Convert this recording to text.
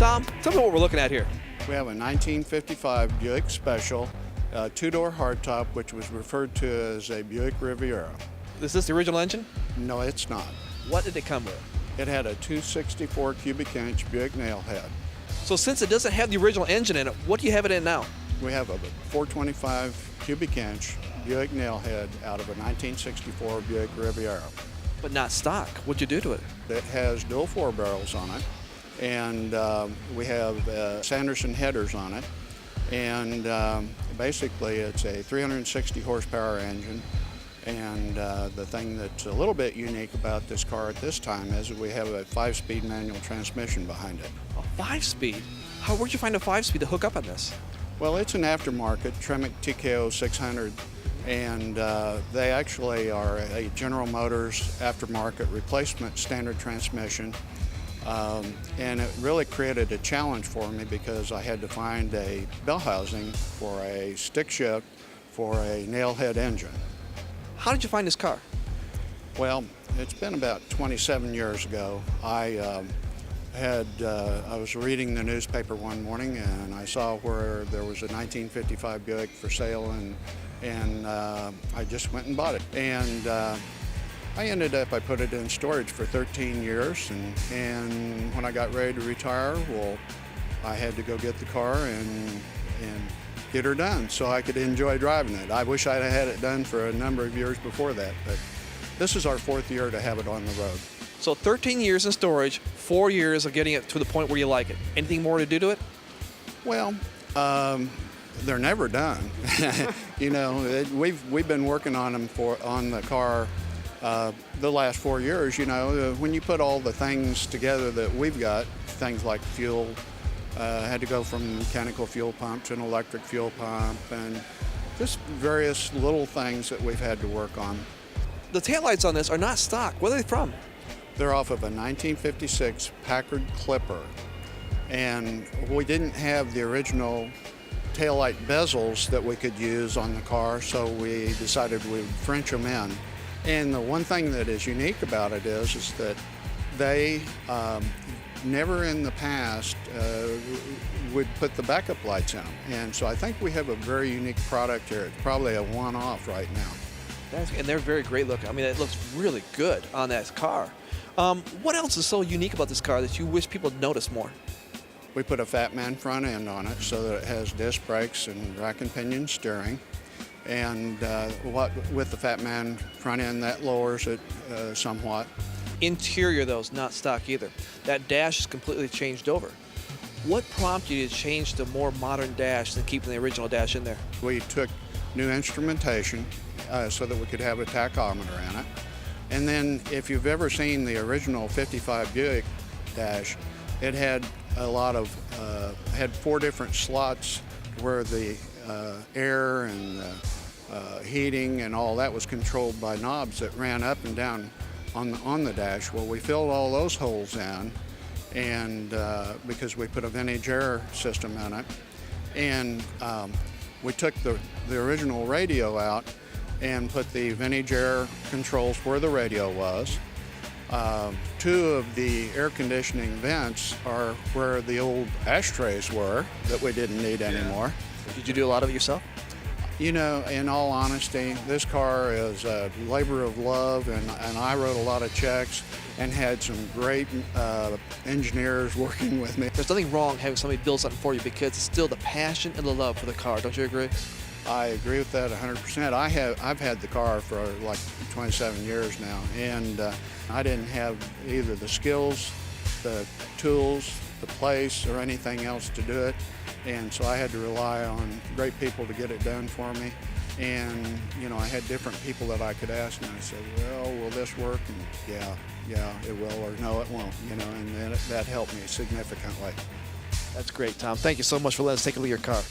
Tom, tell me what we're looking at here. We have a 1955 Buick Special, two-door hardtop, which was referred to as a Buick Riviera. Is this the original engine? No, it's not. What did it come with? It had a 264 cubic inch Buick nailhead. So since it doesn't have the original engine in it, what do you have it in now? We have a 425 cubic inch Buick nailhead out of a 1964 Buick Riviera. But not stock. What'd you do to it? It has dual 4 barrels on it, and we have Sanderson headers on it, and basically it's a 360 horsepower engine. And the thing that's a little bit unique about this car at this time is that we have a 5-speed manual transmission behind it. A 5-speed? Where'd you find a 5-speed to hook up on this? Well, it's an aftermarket Tremec TKO 600, and they actually are a General Motors aftermarket replacement standard transmission. And it really created a challenge for me because I had to find a bell housing for a stick shift for a nailhead engine. How did you find this car? Well, it's been about 27 years ago. I was reading the newspaper one morning and I saw where there was a 1955 Buick for sale, and I just went and bought it. And I put it in storage for 13 years, and when I got ready to retire, well, I had to go get the car and get her done so I could enjoy driving it. I wish I'd had it done for a number of years before that, but this is our 4th year to have it on the road. So 13 years in storage, 4 years of getting it to the point where you like it. Anything more to do to it? Well, they're never done. You know, we've been working on them on the car the last 4 years. You know, when you put all the things together that we've got, things like fuel, had to go from mechanical fuel pump to an electric fuel pump, and just various little things that we've had to work on. The taillights on this are not stock. Where are they from? They're off of a 1956 Packard Clipper, and we didn't have the original taillight bezels that we could use on the car, so we decided we'd French them in. And the one thing that is unique about it is that they never in the past would put the backup lights in them. And so I think we have a very unique product here. It's probably a one-off right now. And they're very great looking. I mean, it looks really good on that car. What else is so unique about this car that you wish people would notice more? We put a Fat Man front end on it so that it has disc brakes and rack and pinion steering. And with the Fat Man front end, that lowers it somewhat. Interior, though, is not stock either. That dash is completely changed over. What prompted you to change to a more modern dash than keeping the original dash in there? We took new instrumentation so that we could have a tachometer in it. And then if you've ever seen the original 55 Buick dash, it had had 4 different slots where the air and the heating and all that was controlled by knobs that ran up and down on the dash. Well, we filled all those holes in, and because we put a vintage air system in it, and we took the original radio out and put the vintage air controls where the radio was. 2 of the air conditioning vents are where the old ashtrays were that we didn't need anymore. Did you do a lot of it yourself? You know, in all honesty, this car is a labor of love, and I wrote a lot of checks and had some great engineers working with me. There's nothing wrong having somebody build something for you because it's still the passion and the love for the car. Don't you agree? I agree with that 100%. I've had the car for like 27 years now, and I didn't have either the skills, the tools, the place, or anything else to do it. And so I had to rely on great people to get it done for me. And, you know, I had different people that I could ask, and I said, well, will this work? And yeah, it will, or no, it won't, you know, and that helped me significantly. That's great, Tom. Thank you so much for letting us take a look at your car.